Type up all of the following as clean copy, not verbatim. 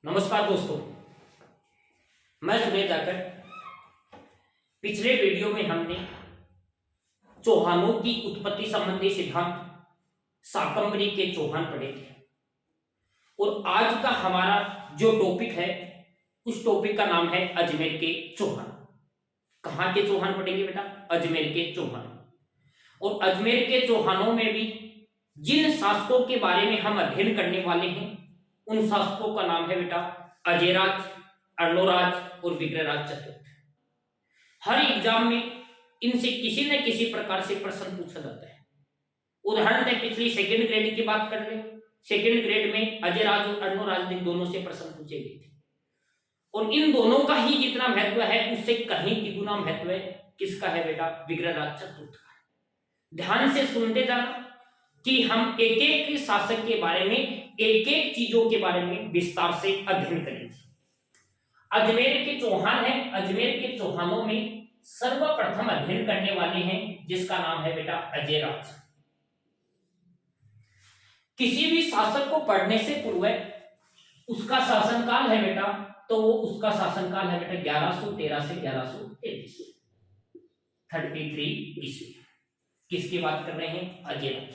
नमस्कार दोस्तों, मैं सुनील जाकर। पिछले वीडियो में हमने चौहानों की उत्पत्ति संबंधी सिद्धांत शाकंभरी के चौहान पढ़े थे और आज का हमारा जो टॉपिक है उस टॉपिक का नाम है अजमेर के चौहान। कहाँ के चौहान पढ़ेंगे बेटा? अजमेर के चौहान। और अजमेर के चौहानों में भी जिन शासकों के बारे में हम अध्ययन करने वाले हैं उन शासकों का नाम है बेटा अजयराज, अर्णोराज और विग्रहराज चतुर्थ। हर एग्जाम में इनसे किसी न किसी प्रकार से प्रश्न पूछा जाता है। उदाहरण दें, पिछली सेकंड ग्रेड की बात कर ले। सेकंड ग्रेड में अजयराज और अर्णोराज ने दोनों से प्रश्न पूछे गए थे और इन दोनों का ही जितना महत्व है उससे कहीं द्विगुना महत्व है किसका है बेटा? विग्रहराज चतुर्थ का। ध्यान से सुनते जाना कि हम एक एक शासक के बारे में, एक एक चीजों के बारे में विस्तार से अध्ययन करेंगे। अजमेर के चौहान है। अजमेर के चौहानों में सर्वप्रथम अध्ययन करने वाले हैं जिसका नाम है बेटा अजयराज। किसी भी शासक को पढ़ने से पूर्व उसका शासनकाल है बेटा, तो वो उसका शासनकाल है बेटा 1113 से 1133, 33 ईस्वी। किसकी बात कर रहे हैं? अजयराज।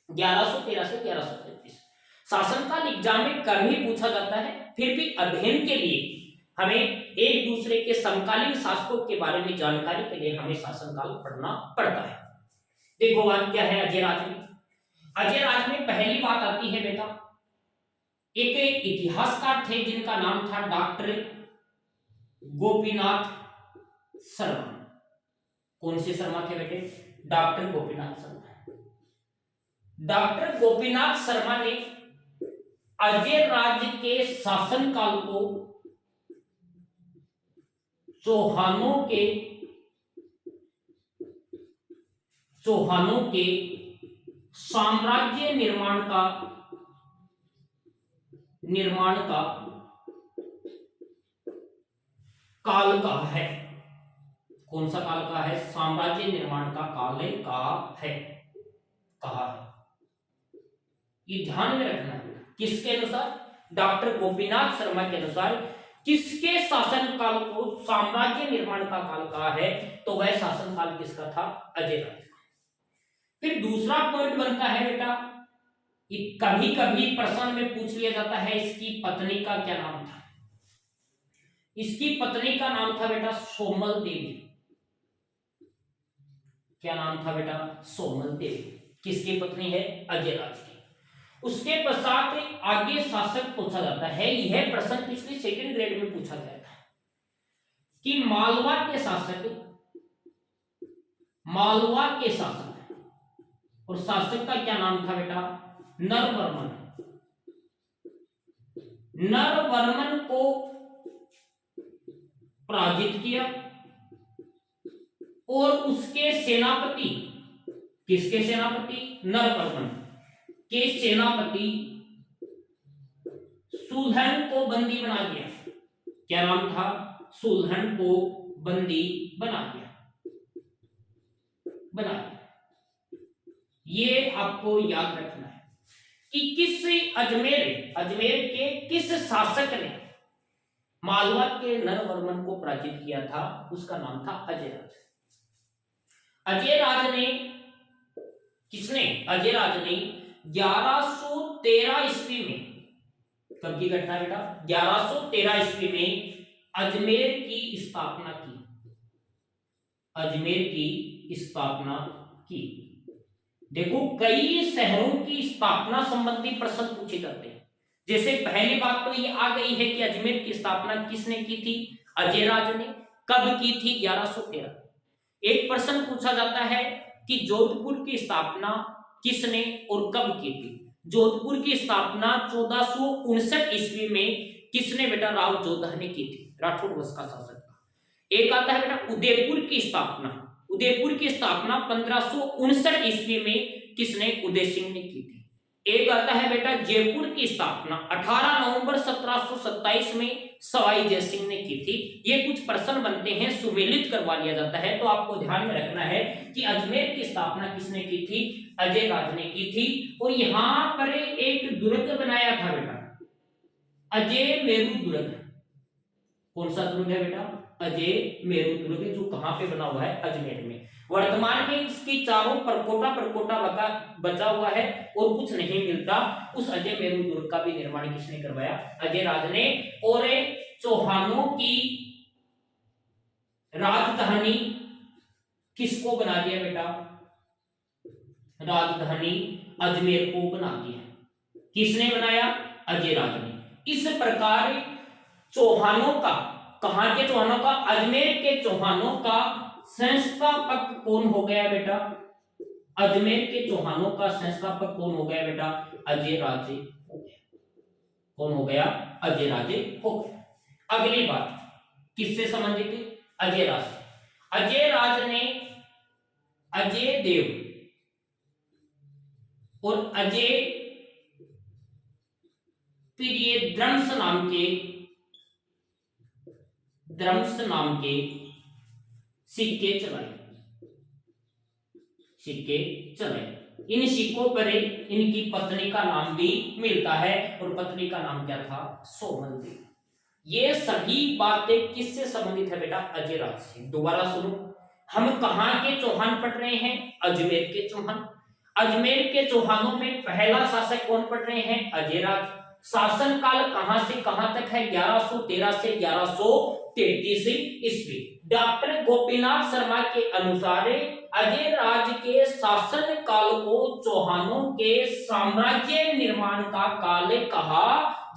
1113 से 1133 शासनकाल एग्जाम में कम ही पूछा जाता है, फिर भी अध्ययन के लिए हमें एक दूसरे के समकालीन शासकों के बारे में जानकारी के लिए हमें शासनकाल पढ़ना पड़ता है। देखो बात क्या है अजयराज में। अजयराज में पहली बात आती है बेटा, एक इतिहासकार थे जिनका नाम था डॉक्टर गोपीनाथ शर्मा। कौन से शर्मा थे बेटे? डॉक्टर गोपीनाथ शर्मा। डॉक्टर गोपीनाथ शर्मा ने अजयराज के शासनकाल को चौहानों के साम्राज्य निर्माण का काल कहा है। कौन सा काल कहा है? साम्राज्य निर्माण का काल कहा है। ये ध्यान में रखना है। किसके अनुसार? डॉक्टर गोपीनाथ शर्मा के अनुसार किसके शासनकाल को साम्राज्य निर्माण का काल कहा है? तो वह शासनकाल किसका था? अजयराज का। फिर दूसरा पॉइंट बनता है बेटा, कभी कभी प्रश्न में पूछ लिया जाता है इसकी पत्नी का क्या नाम था। इसकी पत्नी का नाम था बेटा सोमल देवी। क्या नाम था बेटा? सोमल देवी। किसकी पत्नी है? अजयराज की। उसके पश्चात आगे शासक पूछा जाता है। यह प्रश्न पिछली सेकंड ग्रेड में पूछा गया था कि मालवा के शासक और शासक का क्या नाम था बेटा? नरवर्मन। नरवर्मन को पराजित किया और उसके सेनापति, किसके सेनापति? नरवर्मन के सेनापति सुलहन को बंदी बना दिया। क्या नाम था? सुलहन को बंदी बना दिया। ये आपको याद रखना है कि किस अजमेर के किस शासक ने मालवा के नरवर्मन को पराजित किया था, उसका नाम था अजयराज। अजयराज ने 1113 ईस्वी में, कब की घटना बेटा? 1113 ईस्वी में अजमेर की स्थापना की। देखो, कई शहरों की स्थापना संबंधी प्रश्न पूछे जाते हैं। जैसे पहली बात तो ये आ गई है कि अजमेर की स्थापना किसने की थी? अजयराज ने। कब की थी? 1113। एक प्रश्न पूछा जाता है कि जोधपुर की स्थापना किसने और कब की थी? जोधपुर की स्थापना 1459 ईस्वी में किसने बेटा? राव जोधा ने की थी, राठौड़ वंश का शासक था। एक आता है बेटा उदयपुर की स्थापना। उदयपुर की स्थापना 1559 ईस्वी में किसने? उदय सिंह ने की थी। एक आता है बेटा जयपुर की स्थापना 18 नवंबर 1727 में सवाई जय सिंह ने की थी। ये कुछ प्रश्न बनते हैं, सुमेलित करवा लिया जाता है। तो आपको ध्यान में रखना है कि अजमेर की स्थापना किसने की थी? अजयराज ने की थी। और यहां पर एक दुर्ग बनाया था बेटा, अजय मेरु दुर्ग। कौन सा दुर्ग है बेटा? अजय मेरु दुर्ग, जो कहां पे बना हुआ है? अजमेर में। वर्तमान में इसकी चारों परकोटा बचा हुआ है और कुछ नहीं मिलता। उस अजय मेरु दुर्ग का भी निर्माण किसने करवाया? अजय राज ने। और चौहानों की राजधानी किसको बना दिया बेटा? राजधानी अजमेर को बना दिया। किसने बनाया? अजय राज ने। इस प्रकार चौहानों का, कहां के चौहानों का? अजमेर के चौहानों का संस्थापक कौन हो गया बेटा? अजमेर के चौहानों का संस्थापक कौन हो गया बेटा? अजय राजे हो गया। कौन हो गया? अजय राजे हो गया। अगली बात किससे संबंधित है? अजय राज से। अजय राज ने अजय देव और अजय प्रिय द्रम्स नाम के सिक्के चलाए। इन सिक्कों पर इनकी पत्नी का नाम भी मिलता है और पत्नी का नाम क्या था? सोमल देवी। ये सभी बातें किससे संबंधित है बेटा? अजय राज से। दोबारा सुनो, हम कहां के चौहान पढ़ रहे हैं? अजमेर के चौहान। अजमेर के चौहानों में पहला शासक कौन पढ़ रहे हैं? अजय राज। शासन काल कहां से कहां तक है? 1113 से 1133 ईस्वी। डॉक्टर गोपीनाथ शर्मा के अनुसार अजय राज के शासन काल को चौहानों के साम्राज्य निर्माण का काल कहा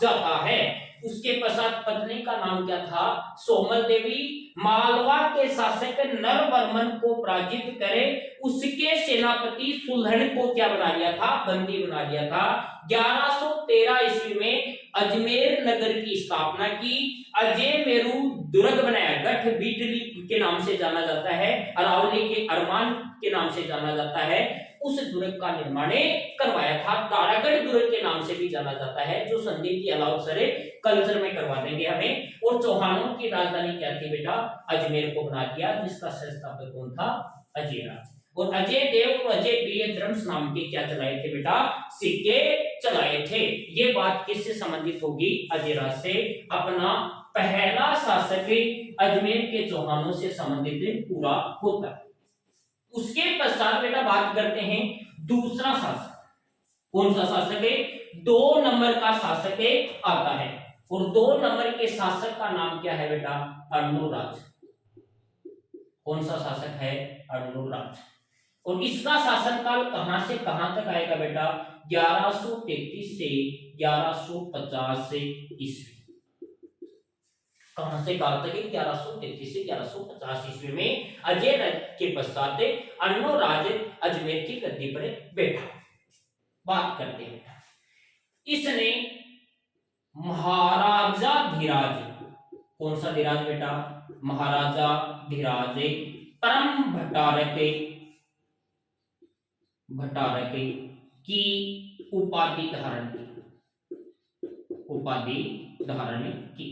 जाता है। उसके पश्चात पत्नी का नाम क्या था? सोमल देवी। मालवा के शासक नरवर्मन को पराजित करे उसके सेनापति सुलहन को क्या बना लिया था? बंदी बना लिया था। 1113 ईस्वी में अजमेर नगर की स्थापना की। अजय मेरु दुर्ग बनाया। गठ बिटली के नाम से जाना जाता है, अरावली के अरमान के नाम से जाना जाता है। उस दुर्ग का निर्माण करवाया था। तारागढ़ दुर्ग के नाम से भी जाना जाता है, जो संदीप की अलाउसर कल्चर में करवा देंगे हमें। और चौहानों की राजधानी क्या थी बेटा? अजमेर को बना दिया, जिसका संस्थापक कौन था? अजय राज। और अजय देव और अजय प्रिय द्रम्स नाम के क्या चलाए थे बेटा? सिक्के चलाए थे। ये बात किससे संबंधित होगी? अजय राज से। अपना पहला शासक अजमेर के चौहानों से संबंधित पूरा होता है। उसके पश्चात बेटा बात करते हैं दूसरा शासक। कौन सा शासक है? 2 नंबर का शासक आता है। और 2 नंबर के शासक का नाम क्या है बेटा? अर्णोराज। कौन सा शासक है? अर्णोराज। और इसका शासनकाल कहां से कहां तक आएगा बेटा? 1133 से 1150 ईस्वी। कहां से कहां तक? 1133 से 1150 ईस्वी में अजय के पश्चात अर्णोराज अजमेर की गद्दी पर बैठा। बात करते हैं बेटा, इसने महाराजा धीराज, कौन सा धीराज बेटा? महाराजा धीराज परम भट्टारक की उपाधि धारण की।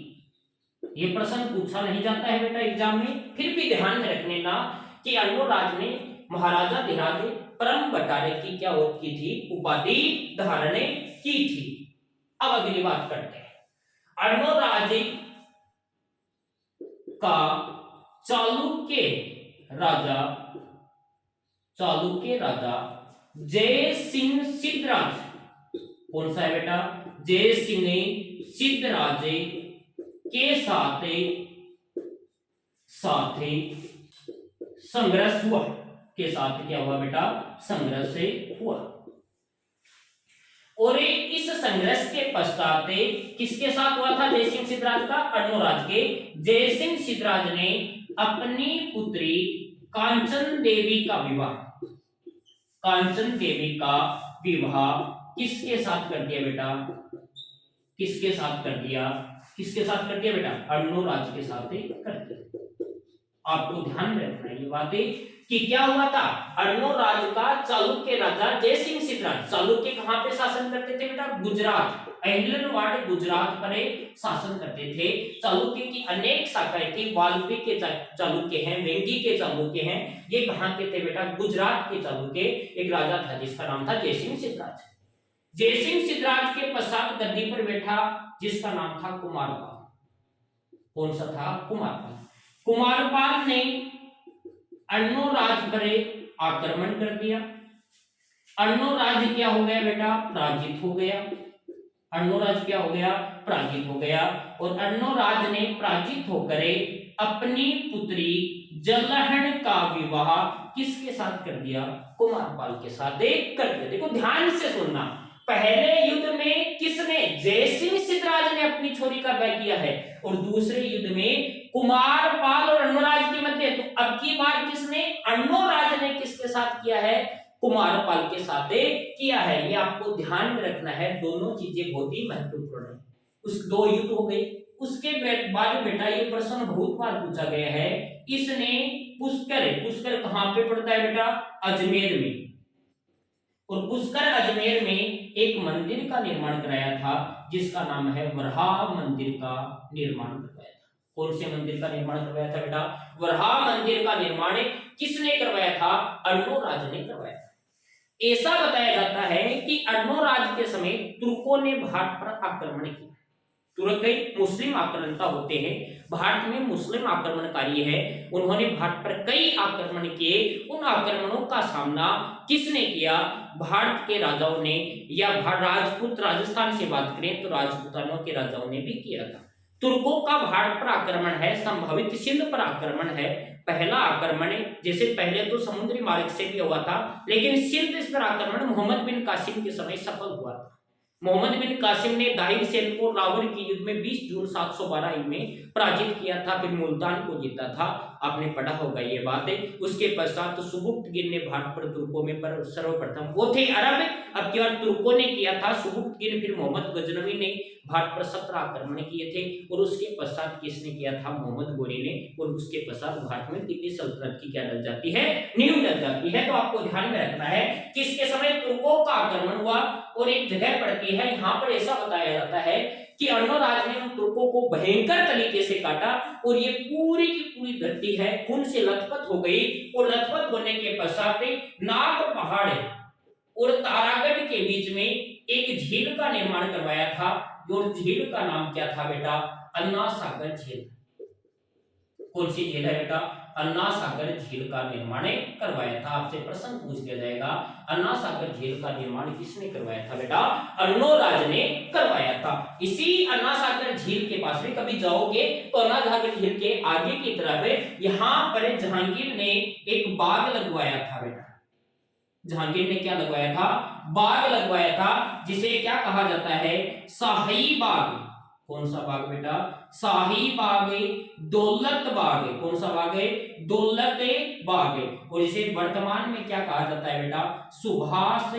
ये प्रश्न पूछा नहीं जाता है बेटा एग्जाम में, फिर भी ध्यान में रखने ना कि अर्णोराज ने महाराजा धीराज परम भट्टारक की क्या की थी? उपाधि धारण की थी। अब अगली बात करते हैं। अर्णोराज का चालुक्य राजा जय सिंह सिद्धराज, कौन सा है बेटा? जय सिंह सिद्धराज के साथ संघर्ष हुआ। के साथ क्या हुआ बेटा? संघर्ष हुआ। और इस संघर्ष के पश्चात किसके साथ हुआ था? जयसिंह सिद्धराज का, अर्णोराज के। जयसिंह सिद्धराज ने अपनी पुत्री कांचन देवी का विवाह किसके साथ कर दिया बेटा? किसके साथ कर दिया बेटा? अर्णोराज के साथ कर दिया। आपको ध्यान में रखना ये बातें कि क्या हुआ था? अर्णोराज का चालुक्य राजा जयसिंह सिद्धराज, चालुक्य कहां पे शासन करते थे बेटा? गुजरात, अहिलनवाड़ गुजरात पर शासन करते थे। चालुक्य की अनेक शाखाएं थी, वाल्मीकि के चालुक्य हैं, वेंगी के चालुक्य हैं। ये कहां के थे बेटा? गुजरात के चालुक्य। एक राजा था जिसका नाम था जयसिंह सिद्धराज। जयसिंह सिद्धराज के पश्चात गद्दी पर बैठा जिसका नाम था कुमारपाल। कौन सा था? कुमारपाल। कुमारपाल ने अर्णोराज पर आक्रमण कर दिया। अर्णोराज क्या हो गया बेटा? पराजित हो गया। अर्णोराज क्या हो गया? पराजित हो गया। और अर्णोराज ने पराजित होकर अपनी पुत्री जलहण का विवाह किसके साथ कर दिया? कुमारपाल के साथ कर दिया। देखो ध्यान से सुनना, पहले युद्ध में किसने? जयसिंह सिद्धराज ने अपनी छोरी का विवाह किया है, और दूसरे युद्ध में कुमारपाल और अर्णोराज के मध्य। तो अब की बार किसने? अर्णोराज ने किसके साथ किया है? कुमारपाल के साथ किया है। ये आपको ध्यान में रखना है, दोनों चीजें बहुत ही महत्वपूर्ण है। उस दो युद्ध हो गए। उसके बाद बेटा ये प्रश्न बहुत बार पूछा गया है, इसने पुष्कर, पुष्कर कहां पे पड़ता है बेटा? अजमेर में। और पुष्कर अजमेर में एक मंदिर का निर्माण कराया था जिसका नाम है वराह मंदिर का निर्माण करवाया था। कौन से मंदिर का निर्माण करवाया था बेटा? वराह मंदिर का निर्माण किसने करवाया था? अर्णोराज ने करवाया था। ऐसा बताया जाता है कि अर्णोराज के समय तुर्कों ने भारत पर आक्रमण किया। तुर्क मुस्लिम आक्रमणता होते हैं, भारत में मुस्लिम आक्रमणकारी है, उन्होंने भारत पर कई आक्रमण किए। उन आक्रमणों का सामना किसने किया? भारत के राजाओं ने, या राजपूत, राजस्थान से बात करें तो राजपूतानों के राजाओं ने भी किया था। तुर्कों का भारत पर आक्रमण है, संभवित सिंध पर आक्रमण है। पहला आक्रमण जैसे पहले तो समुद्री मार्ग से भी हुआ था, लेकिन सिंध पर आक्रमण मोहम्मद बिन कासिम के समय सफल हुआ था। मोहम्मद बिन कासिम ने दाहिर सेन को लाहौर के युद्ध में 20 जून 712 में पराजित किया था, फिर मुल्तान को जीता था। आपने पढ़ा होगा ये बात है। उसके पश्चात सुबुक्तगिन ने भारत पर तुर्कों में पर सर्वप्रथम, वो थे अरब, अब की बार तुर्कों ने किया था सुबुक्तगिन, फिर मोहम्मद गजनवी ने भारत पर 17 आक्रमण किए थे। और उसके पश्चात किसने किया था? मोहम्मद गोरी ने। और उसके पश्चात भारत में दिल्ली सल्तनत की क्या लग जाती है? नींव लग जाती है। तो आपको ध्यान में रखना है किसके समय तुर्कों का आक्रमण हुआ। और एक जगह पड़ती है, यहाँ पर ऐसा बताया जाता है कि अर्णोराज ने उन तुर्कों को भयंकर तरीके से काटा, और ये पूरी की पूरी धरती है खून से लथपथ हो गई। और लथपथ होने के पश्चात नाग पहाड़ और तारागढ़ के बीच में एक झील का निर्माण करवाया था, और झील का नाम क्या था बेटा? अन्ना सागर झील। कौन सी झील है बेटा? अन्ना सागर झील का निर्माण करवाया था। आपसे प्रश्न पूछ लिया जाएगा, अन्ना सागर झील का निर्माण किसने करवाया था बेटा? अर्णोराज ने करवाया था। इसी अन्ना सागर झील के पास में कभी जाओगे तो अन्ना सागर झील के आगे की तरफ यहाँ पर जहांगीर ने एक बाग लगवाया था बेटा। जहांगीर ने क्या लगवाया था? बाग लगवाया था, जिसे क्या कहा जाता है? शाही बाग। कौन सा बाग बेटा? शाही बाग, दौलत बाग। कौन सा बाग है? दौलत बाग। और इसे वर्तमान में क्या कहा जाता है बेटा? सुभाष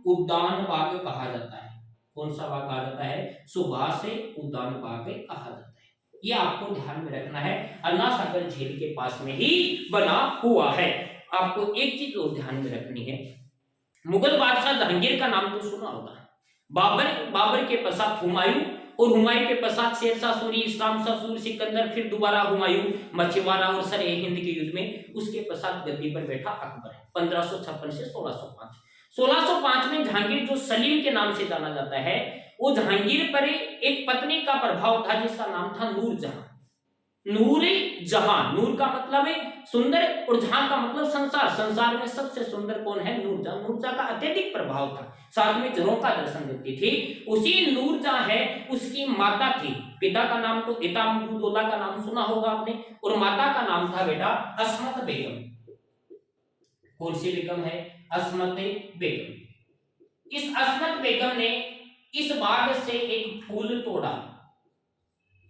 उद्यान बाग कहा जाता है। कौन सा बाग कहा जाता है? सुभाष उद्यान बाग कहा जाता है। ये आपको ध्यान में रखना है, अन्ना सागर झील के पास में ही बना हुआ है। आपको एक चीज और ध्यान में रखनी है, मुगल बादशाह जहांगीर का नाम तो सुना होगा। बाबर के पश्चात हुमायूं, और हुमायूं के पश्चात शेरशाह सूरी, इस्लाम शाह सूरी, सिकंदर, फिर दोबारा हुमायूं, मछुआरा और सर हिंद के युद्ध में। उसके पश्चात गद्दी पर बैठा अकबर 1556 से 1605। 1605 में जहांगीर, जो सलीम के नाम से जाना जाता है, वो जहांगीर पर एक पत्नी का प्रभाव था जिसका नाम था नूरजहां। नूर जहां, नूर का मतलब है सुंदर, और जहां का मतलब संसार। संसार में सबसे सुंदर कौन है? नूरजहां। नूरजहां का अत्यधिक प्रभाव था, साथ में जरों का दर्शन देती थी। उसी नूरजहां है, उसकी माता थी, पिता का नाम तो इतामुद्दौला का नाम सुना होगा आपने, और माता का नाम था बेटा अस्मत बेगम। कौन सी बेगम है? अस्मत बेगम। इस अस्मत बेगम ने इस बाग से एक फूल तोड़ा,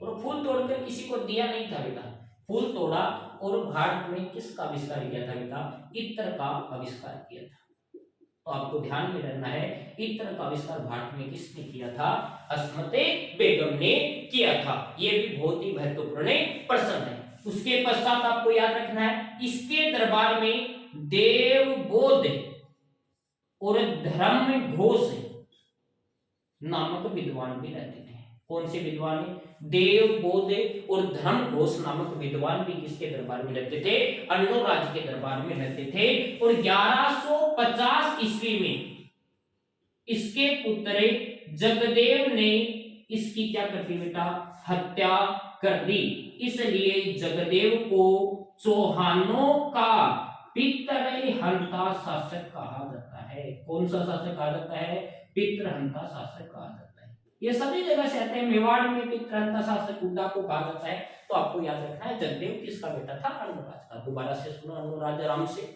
और फूल तोड़कर किसी को दिया नहीं था बेटा, फूल तोड़ा और भारत में किसका आविष्कार किया था बेटा? इत्र का आविष्कार किया था। तो आपको ध्यान में रखना है, इत्र का आविष्कार भारत में किसने किया था? अस्मते बेगम ने किया था। यह भी बहुत ही महत्वपूर्ण प्रश्न है। उसके पश्चात आपको याद रखना है, इसके दरबार में देवबोध और धर्मघोष नामक विद्वान भी रहते थे। कौन से विद्वान? देवबोध और धर्मघोष नामक विद्वान भी किसके दरबार में रहते थे? अर्णोराज के दरबार में रहते थे। और 1150 ईस्वी में इसके पुत्र जगदेव ने इसकी क्या कर दी बेटा, हत्या कर दी। इसलिए जगदेव को चौहानों का पितृहंता शासक कहा जाता है। कौन सा शासक कहा जाता है, पितृहंता शासक कहा जाता है। ये सभी जगह से आते हैं। मेवाड़ में पितृहंता शासक हुड्डा को कहा जाता है। तो आपको याद रखना है जगदेव किसका बेटा था, अनुराज का। दोबारा से सुनो, अनुराज आराम से।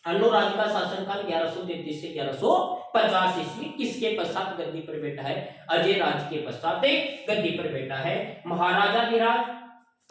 अनुराज का शासनकाल 1133 से 1150 ईस्वी। किसके पश्चात गद्दी पर बैठा है, अजय राज के पश्चात गद्दी पर बैठा है। महाराजाधिराज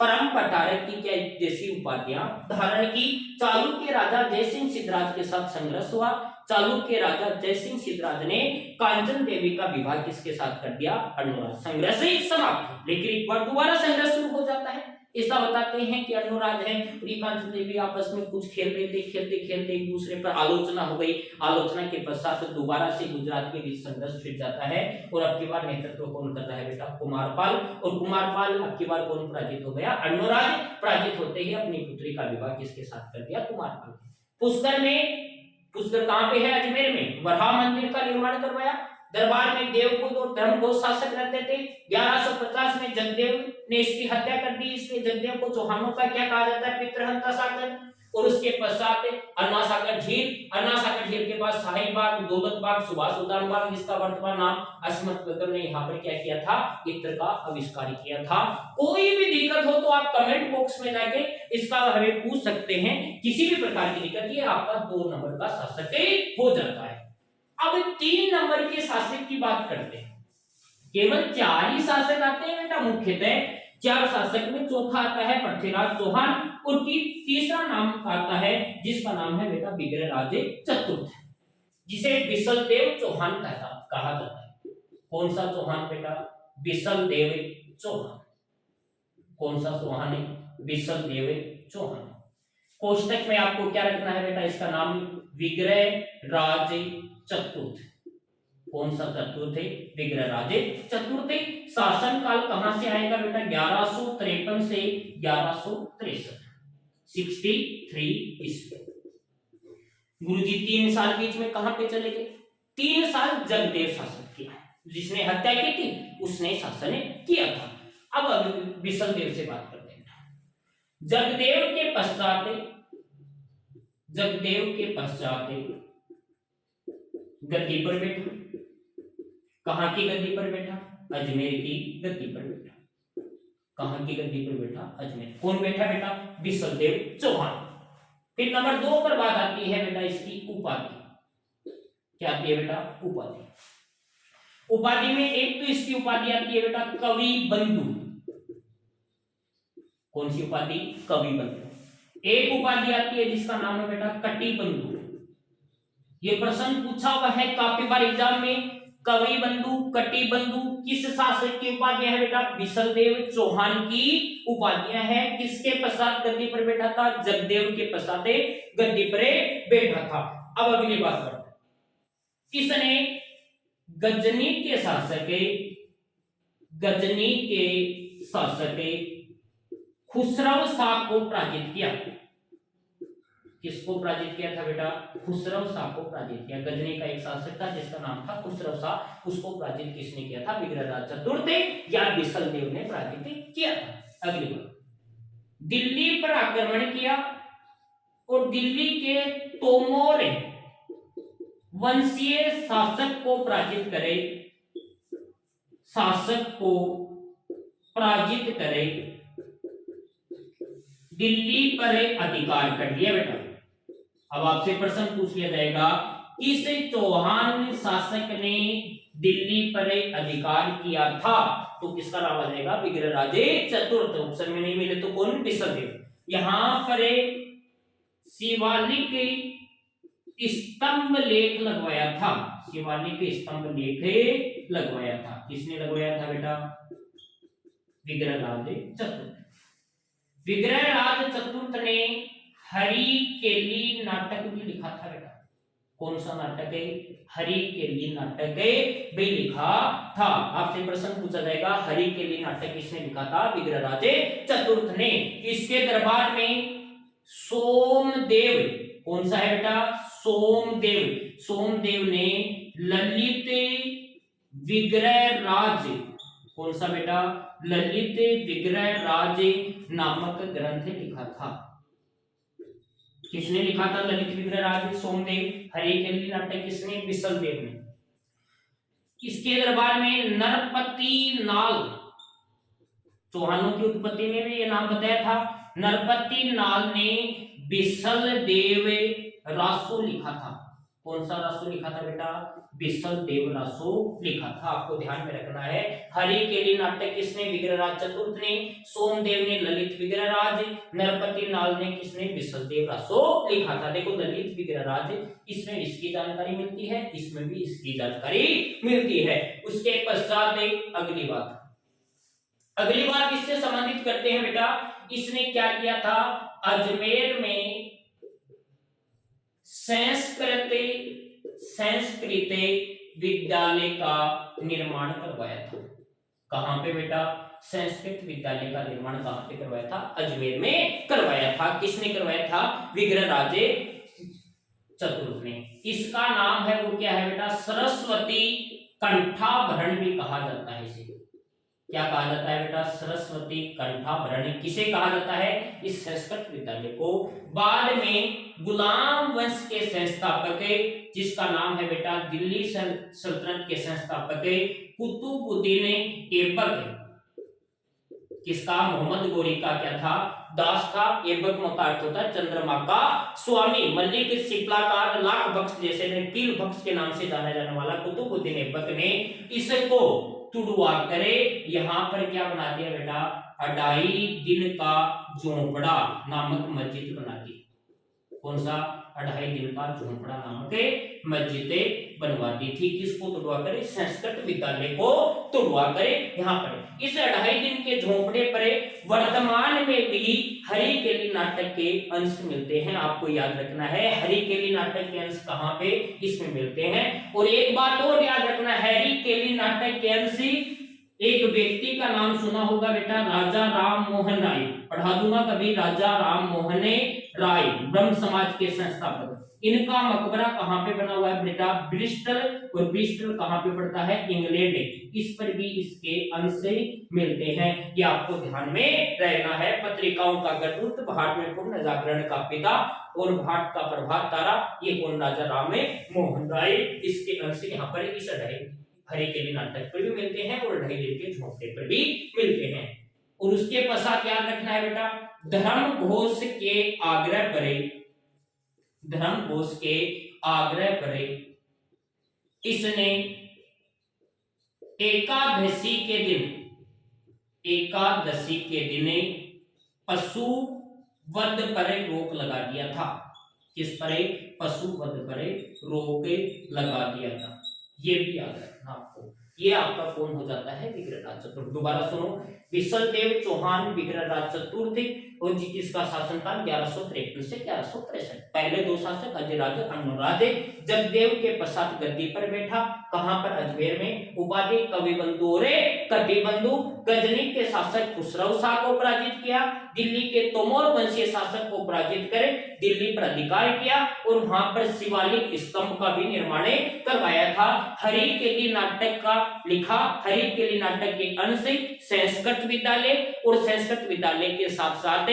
परम पटारक की क्या जैसी उपाधियां धारण की। चालुक्य राजा जयसिंह सिद्धराज के साथ संघर्ष हुआ। चालुक्य राजा जयसिंह सिद्धराज ने कांचन देवी का विवाह किसके साथ कर दिया, अनुराज। संघर्ष समाप्त। लेकिन एक बार दोबारा संघर्ष शुरू हो जाता है। ऐसा बताते हैं कि अनुराज है और कांचन देवी आपस में कुछ खेल रहे थे। खेलते खेलते एक दूसरे पर आलोचना हो गई। आलोचना के पश्चात दोबारा से गुजरात के बीच संघर्ष छिड़ जाता है। और अब की बार नेतृत्व कौन कर रहा है बेटा, कुमारपाल। और कुमारपाल अब की बार कौन पराजित हो गया, अनुराज। पराजित होते ही अपनी पुत्री का विवाह किसके साथ कर दिया, कुमारपाल। पुष्कर में, पुष्कर कहां पे है, अजमेर में वराह मंदिर का निर्माण करवाया। दरबार में देवपुत और धर्मघोष शासक रहते थे। 1150 में जगदेव ने इसकी हत्या कर दी। इसलिए जगदेव को चौहानों का क्या कहा जाता है, पितृहंता शासक। और उसके पश्चात अन्नासागर झील, अन्नासागर झील के पास शाहीबाग, दौलतबाग, सुभाष उद्यान बाग, जिसका वर्तमान नाम अस्मत बकर ने यहाँ पर क्या किया था, इत्र का आविष्कार किया था। कोई भी दिक्कत हो तो आप कमेंट बॉक्स में जाके इसका हमें पूछ सकते हैं। किसी भी प्रकार की दिक्कत, ये आपका 2 नंबर का शासक हो जाता है। अब 3 नंबर के शासक की बात करते हैं। केवल 4 ही शासक आते हैं बेटा, मुख्यतः 4 शासक में। चौथा आता है पृथ्वीराज चौहान और तीसरा नाम आता है जिसका नाम है बेटा विग्रहराज चतुर्थ, जिसे बिसलदेव चौहान कहा जाता है। कौन सा चौहान बेटा, बिसलदेव चौहान। कौन सा चौहान है, बिसलदेव चौहान। कोष्टक में आपको क्या रखना है बेटा, इसका नाम विग्रहराज चतुर्थ। कौन सा चतुर्थ है, विग्रहराज चतुर्थ। शासन काल कहां से आएगा बेटा, 1153 से 1163, 63 ईस्वी। गुरुजी 3 साल बीच में कहां पे चले गए, 3 साल जगदेव शासन किया। जिसने हत्या की थी उसने शासन किया था। अब बिसलदेव से बात करते हैं। जगदेव के पश्चात गद्दी पर बैठा। कहां की गद्दी पर बैठा, अजमेर की गद्दी पर बैठा। कहां की गद्दी पर बैठा, अजमेर। कौन बैठा बेटा, बिसलदेव चौहान। फिर नंबर 2 पर बात आती है बेटा इसकी उपाधि। क्या आती है बेटा, उपाधि। उपाधि में एक तो इसकी उपाधि आती है बेटा कवि बंधु। कौन सी उपाधि, कवि बंधु। एक उपाधि आती है जिसका नाम है बेटा कटी बंधु। ये प्रश्न पूछा हुआ है काफी बार एग्जाम में। कवि बंधु, कटी बंधु किस शासक की उपाधियां है बेटा, बिसलदेव चौहान की उपाधियां हैं। किसके पश्चात गद्दी पर बैठा था, जगदेव के पश्चात गद्दी पर बैठा था। अब अगली बात करते हैं, किसने गजनी के शासक खुसरो शाह को पराजित किया। किसको पराजित किया था बेटा, खुसरो शाह को पराजित किया। गजनी का एक शासक था जिसका नाम था खुसरो शाह। उसको पराजित किसने किया था, विग्रहराज चतुर्थ या बिसलदेव ने पराजित किया था। अगली बात, दिल्ली पर आक्रमण किया और दिल्ली के तोमर वंशीय शासक को पराजित करे दिल्ली पर अधिकार कर लिया बेटा। अब आपसे प्रश्न पूछ लिया जाएगा, किस चौहान शासक ने दिल्ली पर अधिकार किया था, तो किसका नाम आ जाएगा, विग्रहराज चतुर्थ। ऑप्शन में नहीं मिले तो कौन, बिसलदेव। यहां पर शिवालिक स्तंभ लेख लगवाया था। शिवालिक स्तंभ लेख लगवाया था। किसने लगवाया था बेटा, विग्रहराज चतुर्थ। विग्रहराज चतुर्थ ने हरिकेली नाटक भी लिखा था बेटा। कौन सा नाटक है, हरिकेली नाटक भी लिखा था। आपसे प्रश्न पूछा जाएगा हरिकेली नाटक किसने लिखा था, विग्रहराज चतुर्थ ने। इसके दरबार में सोमदेव, कौन सा है बेटा, सोमदेव ने ललित विग्रह राज, कौन सा बेटा, ललित विग्रह राज नामक ग्रंथ लिखा था। किसने लिखा था ललित विग्रह राज? सोमदेव। हरिकेली नाटक किसने? बिसलदेव ने। इसके दरबार में नरपति नाल, चौहानों की उत्पत्ति में भी ये नाम बताया था। नरपति नाल ने बिसल देव रासो लिखा था। कौन सा रासो लिखा था बेटा? बिसल देव रासो लिखा था। आपको ध्यान में रखना है। हरिकेली नाटक किसने? विग्रहराज चतुर्थ ने। सोमदेव ने ललित विग्रहराज, नरपति नाल ने किसने? बिसल देव रासो लिखा था। देखो ललित विग्रहराज, इसमें इसकी जानकारी मिलती है, इसमें भी इसकी जानकारी मिलती है। उसके पश्चात अगली बात, अगली बात इससे संबंधित करते हैं बेटा। इसने क्या किया था? अजमेर में संस्कृत विद्यालय का निर्माण करवाया था। कहां पे बेटा? संस्कृत विद्यालय का निर्माण कहां पे करवाया था? अजमेर में करवाया था। किसने करवाया था? विग्रहराज चतुर्थ ने। इसका नाम है वो क्या है बेटा? सरस्वती कंठाभरण भी कहा जाता है। इसे क्या कहा जाता है बेटा? सरस्वती कंठाभरण। किसे कहा जाता है? इस संस्कृत विद्यालय को। बाद में गुलाम वंश के संस्थापक, जिसका नाम है बेटा दिल्ली सल्तनत के संस्थापक कुतुबुद्दीन ऐबक, किसका? मोहम्मद गोरी का क्या था? दास था। ऐबक का अर्थ होता है चंद्रमा का स्वामी। मल्लिक सिपलाकार, लाख बख्श जैसे ने तीन बख्श के नाम से जाना जाने वाला कुतुबुद्दीन ऐबक ने इसको तुड़वा करे यहाँ पर क्या बना दिया बेटा? 2.5 दिन का झोंपड़ा नामक मस्जिद बना दी। कौन सा? 2.5 दिन का झोंपड़ा नामक मस्जिद बनवा दी थी। किसको तुड़वा करे? संस्कृत विद्यालय को तुड़वा करे। यहाँ पर इस 2.5 दिन के झोंपड़े पर वर्तमान में भी हरिकेली नाटक के अंश मिलते हैं। आपको याद रखना है, हरिकेली नाटक के अंश कहाँ पे? इसमें मिलते हैं। और एक बात और याद रखना, हरिकेली नाटक के अंश, एक व्यक्ति का नाम सुना होगा बेटा, राजा राम मोहन राय। पढ़ा दूंगा कभी, राजा राम मोहन राय, ब्रह्म समाज के संस्थापक। इनका मकबरा कहां पे बना हुआ है बेटा? ब्रिस्टल। और ब्रिस्टल कहां पे पड़ता है? इंग्लैंड। इस पर भी इसके अंश मिलते हैं। ये आपको ध्यान में रहना है। पत्रिकाओं का गठुत, भाट में पूर्ण जागरण का पिता और भाट का प्रभात तारा, ये कौन? राजा राम मोहन राय। इसके अंश यहाँ पर इस हरिकेली नाटक पर भी मिलते हैं और 2.5 दिन के झोंपड़े पर भी मिलते हैं। और उसके पश्चात याद रखना है बेटा, धर्म घोष के आग्रह पर, धर्म घोष के आग्रह पर इसने एकादशी के दिन पशु वध पर रोक लगा दिया था। किस पर? पशु वध पर रोक लगा दिया था। ये भी याद रखना आपको। ये आपका कौन हो जाता है? विग्रहराज चतुर्थ। दोबारा सुनो, बिसलदेव चौहान विग्रहराज चतुर्थ, और जी किसका शासनकाल? 1153 से 1163। पहले दो शासक अजयराज अनुराज। जगदेव के पश्चात गद्दी पर बैठा। कहां पर? अजमेर में। उपाधि कविबंधु रे कटिबंधु। गजनी के शासक खुसरो शाह को पराजित किया। दिल्ली के तोमर वंशीय शासक को पराजित कर दिल्ली पर अधिकार किया और वहां पर शिवालिक स्तंभ का भी निर्माण करवाया था। हरिकेली नाटक का लिखा, हरिकेली नाटक के अंश संस्कृत विद्यालय, और संस्कृत विद्यालय के साथ साथ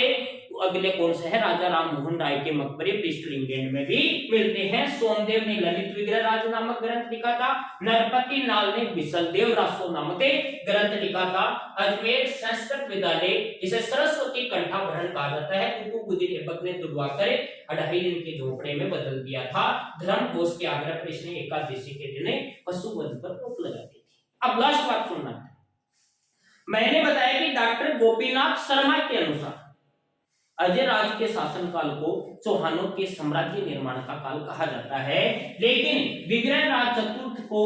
अगले कौन से है? राजा राम मोहन राय के मकबरे ब्रिस्टल इंग्लैंड में भी मिलते हैं। सोमदेव ने ललित विग्रहराज नामक ग्रंथ लिखा था। नरपति नाल ने बिसलदेव रासो नामक ग्रंथ लिखा था। अजमेर संस्कृत विद्यालय, इसे सरस्वती कंठाभरण कहा जाता है, कुतुबुद्दीन ऐबक ने तुड़वा कर 2.5 दिन के झोंपड़े में बदल दिया था। धर्म घोष के आग्रह पर इसने एकादशी के दिन पशु वध पर रोक लगा दी थी। अब लास्ट बात सुनना, मैंने बताया कि डॉक्टर गोपीनाथ शर्मा के अनुसार अजयराज के शासनकाल को चौहानों के साम्राज्य निर्माण का काल कहा जाता है, लेकिन विग्रहराज चतुर्थ को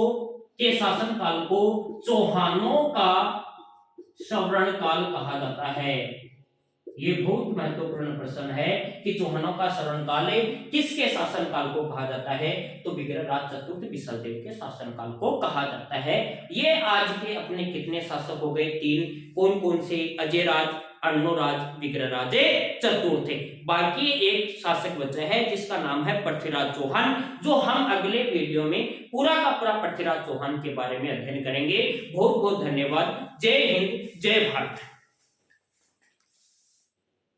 के शासनकाल को चौहानों का स्वर्ण काल कहा जाता है। ये बहुत महत्वपूर्ण प्रश्न है कि चौहानों का शासनकाल किसके शासनकाल को कहा जाता है? तो विग्रहराज चतुर्थ विशालदेव के शासनकाल को कहा जाता है। ये आज के अपने कितने शासक हो गए? 3। कौन कौन से? अजयराज, अर्णोराज, विग्रहराज चतुर्थ। बाकी एक शासक बचा है जिसका नाम है पृथ्वीराज चौहान, जो हम अगले वीडियो में पूरा का पूरा पृथ्वीराज चौहान के बारे में अध्ययन करेंगे। बहुत बहुत धन्यवाद। जय हिंद, जय भारत।